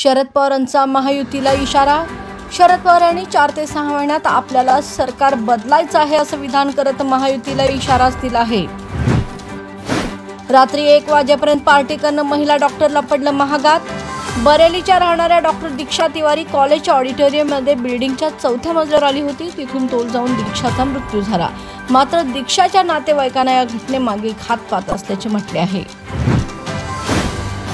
शरद पवारांचा महायुतीला इशारा। शरद पवार यांनी 4 ते 6 महिन्यात आपल्याला सरकार बदलायचं आहे असं विधान करत महायुतीला इशाराच दिला आहे। रात्री 1 वाजेपर्यंत पार्टी करणं महिला डॉक्टरला पडलं महागात। बरेलीच्या राहणाऱ्या डॉक्टर दीक्षा तिवारी कॉलेजच्या ऑडिटोरियममध्ये बिल्डिंगच्या 4थ्या मजल्यावर आली होती। तिथून तोल जाऊन दीक्षाचा मृत्यू झाला। मात्र दीक्षाच्या नातेवाईकांना या घटनेमागे घातपात असल्याचे म्हटले आहे।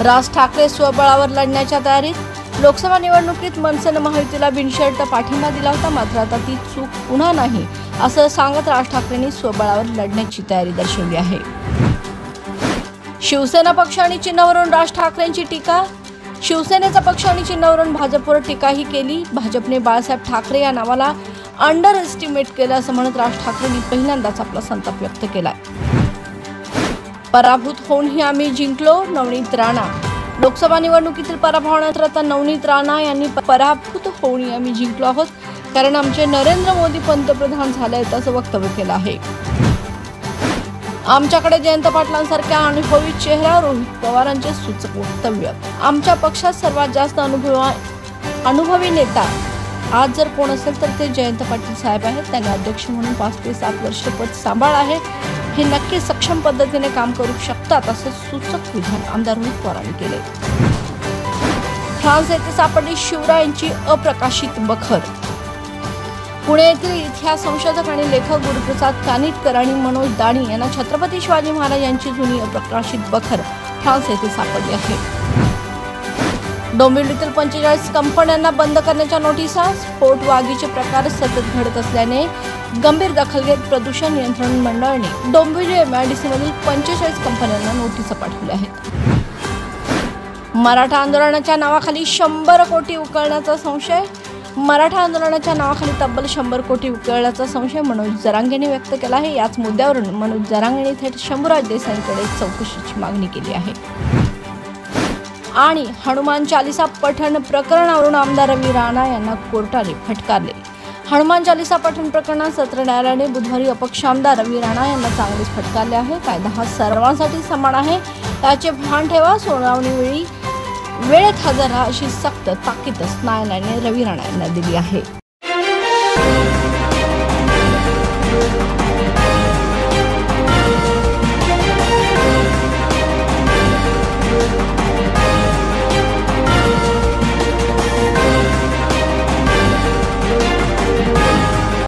राज ठाकरे स्वबळावर लढण्याच्या तयारीत। लोकसभा निवडणुकीत मनसेनं महायुतीला बिनशर्त पाठिंबा दिला होता, मात्र आता ती चूक पुन्हा नाही असं सांगत राज ठाकरेंनी स्वबळावर लढण्याची तयारी दर्शवली आहे। शिवसेना पक्ष आणि चिन्हावरून राज ठाकरेंची टीका। शिवसेनेचा पक्ष आणि चिन्हावरून भाजपवर टीकाही केली। भाजपने बाळासाहेब ठाकरे या नावाला अंडर एस्टिमेट केलं असं म्हणत राज ठाकरेंनी पहिल्यांदाच आपला संताप व्यक्त केलाय। पराभूत होऊनही आम्ही जिंकलो, नवनीत राणा। लोकसभा निवडणुकीतील पराभवानंतर आता नवनीत राणा यांनी पराभूत होऊन आम्ही जिंकलो आहोत, कारण आमचे नरेंद्र मोदी पंतप्रधान झाले आहेत असं वक्तव्य केलं आहे। आमच्याकडे जयंत पाटलांसारख्या अनुभवी चेहरा, रोहित पवारांचे सूचक वक्तव्य। आमच्या पक्षात सर्वात जास्त अनुभवी नेता आज जर कोण असेल तर ते जयंत पाटील साहेब आहेत। त्यांनी अध्यक्ष म्हणून 5 ते 7 वर्ष पद सांभाळ आहे। हे नक्की सक्षम पद्धतीने काम करू शकतात असं सूचक विधान आमदार रोहित पवारांनी केले। फ्रान्स येथे सापडली शिवरायांची अप्रकाशित बखर। पुणे येथील इतिहास संशोधक आणि लेखक गुरुप्रसाद कानिटकर आणि मनोज दाणी यांना छत्रपती शिवाजी महाराज यांची जुनी अप्रकाशित बखर फ्रान्स येथे सापडली आहे। डोंबिवलीतील 45 कंपन्यांना बंद करण्याच्या नोटिसा। स्फोट व आगीचे प्रकार सतत घडत असल्याने गंभीर दखल घेत प्रदूषण नियंत्रण मंडळाने डोंबिवली MIDC मधील 45 कंपन्यांना नोटिसा पाठवल्या आहेत। मराठा आंदोलनाच्या नावाखाली 100 कोटी उकळण्याचा संशय। मराठा आंदोलनाच्या नावाखाली तब्बल 100 कोटी उकळल्याचा संशय मनोज जरांगेने व्यक्त केला आहे। याच मुद्द्यावरून मनोज जरांगेने थेट शंभूराज देसाईंकडे चौकशीची मागणी केली आहे। आणि हनुमान चालीसा पठण प्रकरणावरून आमदार रवी राणा यांना कोर्टाने फटकारले। हनुमान चालीसा पठण प्रकरणात सत्र न्यायालयाने बुधवारी अपक्ष आमदार रवी राणा यांना चांगलेच फटकारले आहे। कायदा हा सर्वांसाठी समान आहे, त्याचे भान ठेवा। सुनावणीवेळी वेळेत हजर राहा अशी सक्त ताकीद न्यायालयाने रवी राणा यांना दिली आहे।